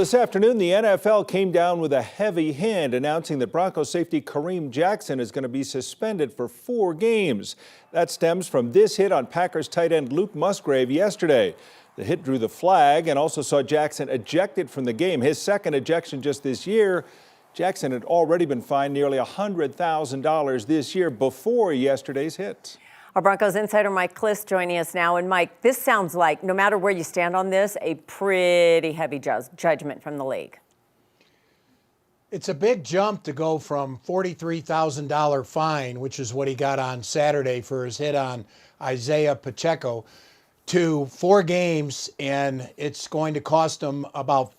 This afternoon, the NFL came down with a heavy hand announcing that Broncos safety Kareem Jackson is going to be suspended for 4 games. That stems from this hit on Packers tight end Luke Musgrave yesterday. The hit drew the flag and also saw Jackson ejected from the game, his second ejection just this year. Jackson had already been fined nearly $100,000 this year before yesterday's hit. Our Broncos insider Mike Kliss joining us now. And Mike, this sounds like, no matter where you stand on this, a pretty heavy judgment from the league. It's a big jump to go from $43,000 fine, which is what he got on Saturday for his hit on Isaiah Pacheco, to 4 games, and it's going to cost him about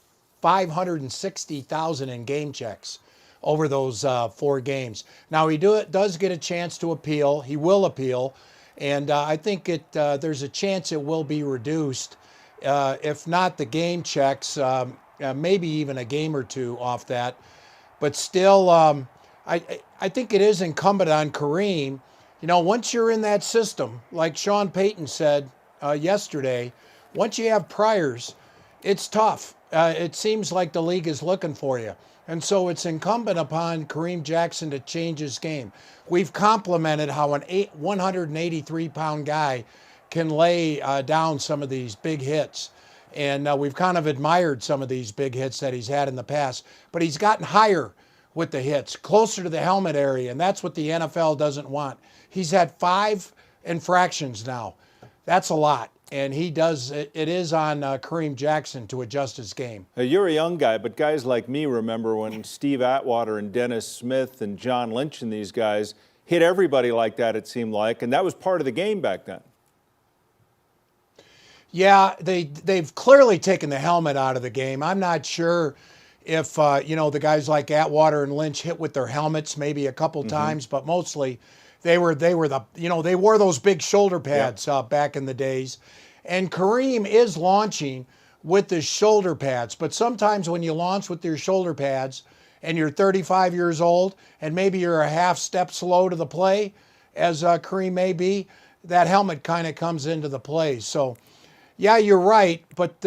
$560,000 in game checks over those 4 games. Now, he does get a chance to appeal. He will appeal, and I think there's a chance it will be reduced. If not the game checks, maybe even a game or 2 off that. But still, I think it is incumbent on Kareem. You know, once you're in that system, like Sean Payton said yesterday, once you have priors, it's tough. It seems like the league is looking for you. And so it's incumbent upon Kareem Jackson to change his game. We've complimented how an 183-pound guy can lay down some of these big hits. And we've kind of admired some of these big hits that he's had in the past. But he's gotten higher with the hits, closer to the helmet area, and that's what the NFL doesn't want. He's had 5 infractions now. That's a lot. And he does, it is on Kareem Jackson to adjust his game. You're a young guy, but guys like me remember when Steve Atwater and Dennis Smith and John Lynch and these guys hit everybody like that, it seemed like, and that was part of the game back then. Yeah, they've clearly taken the helmet out of the game. I'm not sure if, the guys like Atwater and Lynch hit with their helmets maybe a couple times, but mostly they wore those big shoulder pads back in the days. And Kareem is launching with the shoulder pads, but sometimes when you launch with your shoulder pads and you're 35 years old and maybe you're a half step slow to the play, as Kareem may be, that helmet kind of comes into the play. So, yeah, you're right, but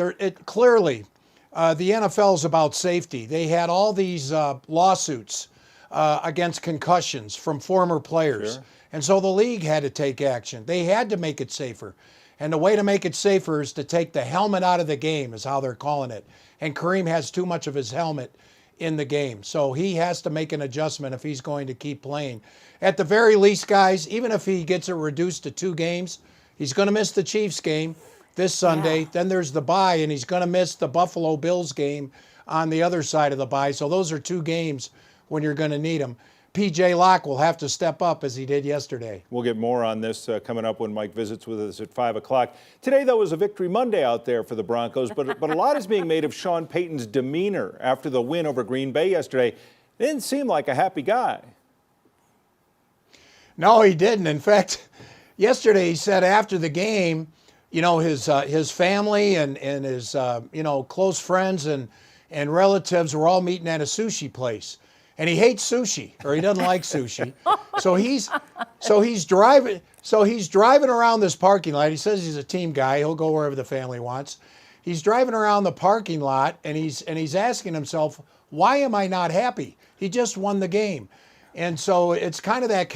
clearly the NFL is about safety. They had all these lawsuits against concussions from former players. Sure. And so the league had to take action. They had to make it safer. And the way to make it safer is to take the helmet out of the game, is how they're calling it. And Kareem has too much of his helmet in the game. So he has to make an adjustment if he's going to keep playing. At the very least, guys, even if he gets it reduced to 2 games, he's going to miss the Chiefs game this Sunday. Yeah. Then there's the bye, and he's going to miss the Buffalo Bills game on the other side of the bye. So those are 2 games when you're going to need them. P.J. Locke will have to step up as he did yesterday. We'll get more on this coming up when Mike visits with us at 5 o'clock. Today, though, was a Victory Monday out there for the Broncos, but a lot is being made of Sean Payton's demeanor after the win over Green Bay yesterday. It didn't seem like a happy guy. No, he didn't. In fact, yesterday he said after the game, his family and his close friends and relatives were all meeting at a sushi place. And he hates sushi, or he doesn't like sushi. So he's driving around this parking lot. He says he's a team guy. He'll go wherever the family wants. He's driving around the parking lot, and he's asking himself, why am I not happy? He just won the game. And so it's kind of that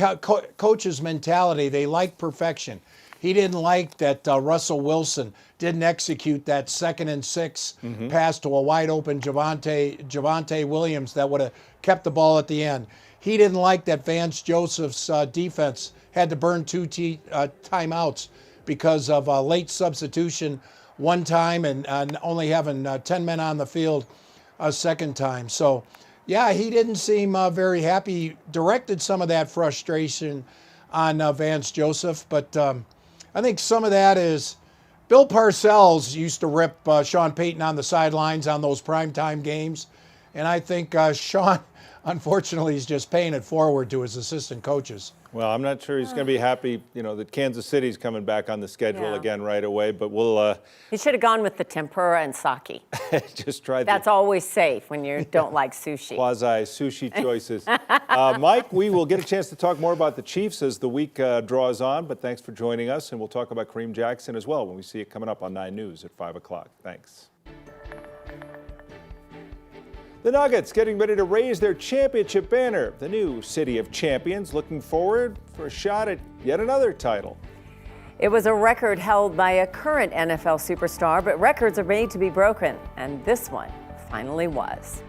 coach's mentality. They like perfection. He didn't like that Russell Wilson didn't execute that 2nd and 6 pass to a wide open Javonte Williams that would have kept the ball at the end. He didn't like that Vance Joseph's defense had to burn 2 timeouts because of a late substitution one time and only having 10 men on the field a second time. So, yeah, he didn't seem very happy. He directed some of that frustration on Vance Joseph, but I think some of that is Bill Parcells used to rip Sean Payton on the sidelines on those primetime games. And I think Sean, unfortunately, is just paying it forward to his assistant coaches. Well, I'm not sure he's going to be happy, that Kansas City's coming back on the schedule again right away, but we'll... He should have gone with the tempura and sake. Just try That's always safe when you don't like sushi. Quasi-sushi choices. Mike, we will get a chance to talk more about the Chiefs as the week draws on, but thanks for joining us, and we'll talk about Kareem Jackson as well when we see it coming up on 9 News at 5 o'clock. Thanks. The Nuggets getting ready to raise their championship banner. The new City of Champions looking forward for a shot at yet another title. It was a record held by a current NFL superstar, but records are made to be broken, and this one finally was.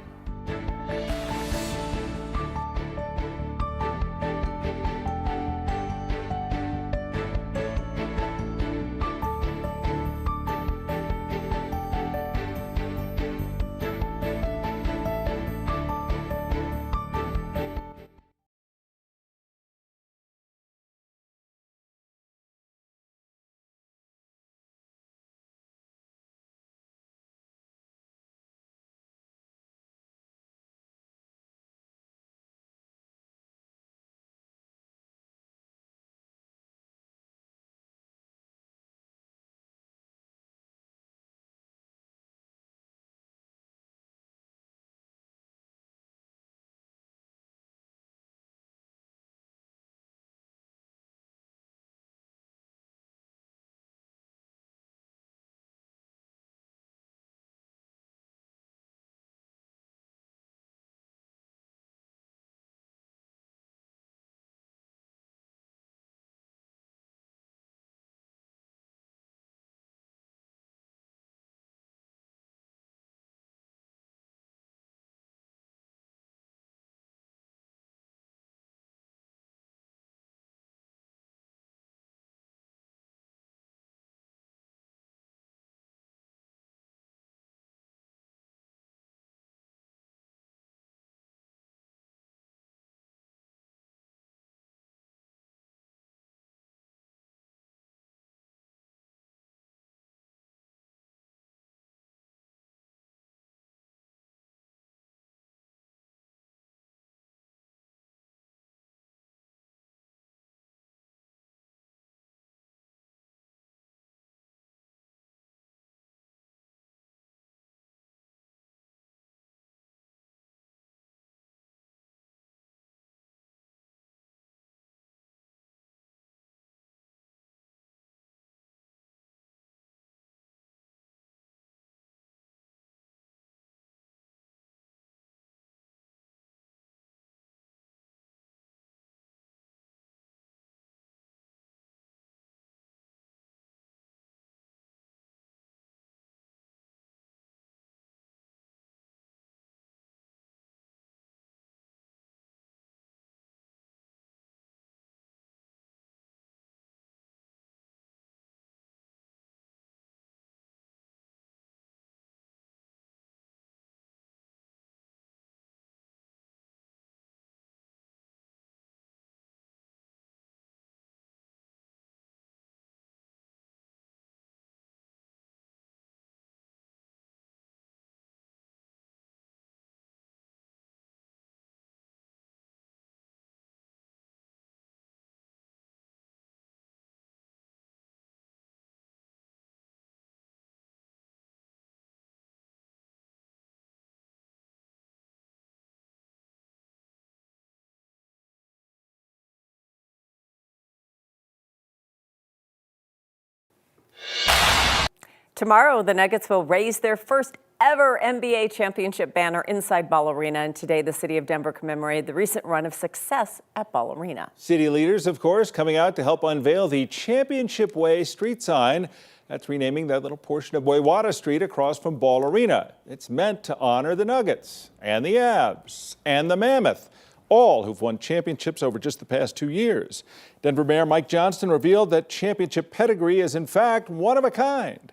Tomorrow, the Nuggets will raise their first ever NBA championship banner inside Ball Arena, and today the city of Denver commemorated the recent run of success at Ball Arena. City leaders, of course, coming out to help unveil the Championship Way street sign. That's renaming that little portion of Wayzata Street across from Ball Arena. It's meant to honor the Nuggets and the Avs and the Mammoth, all who've won championships over just the past 2 years. Denver Mayor Mike Johnston revealed that championship pedigree is in fact one of a kind.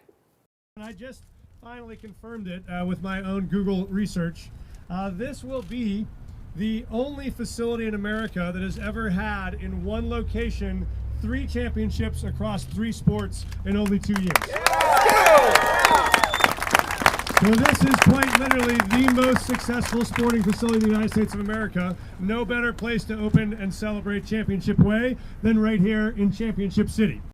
I just finally confirmed it with my own Google research. This will be the only facility in America that has ever had in one location 3 championships across 3 sports in only 2 years. So this is quite literally the most successful sporting facility in the United States of America. No better place to open and celebrate Championship Way than right here in Championship City.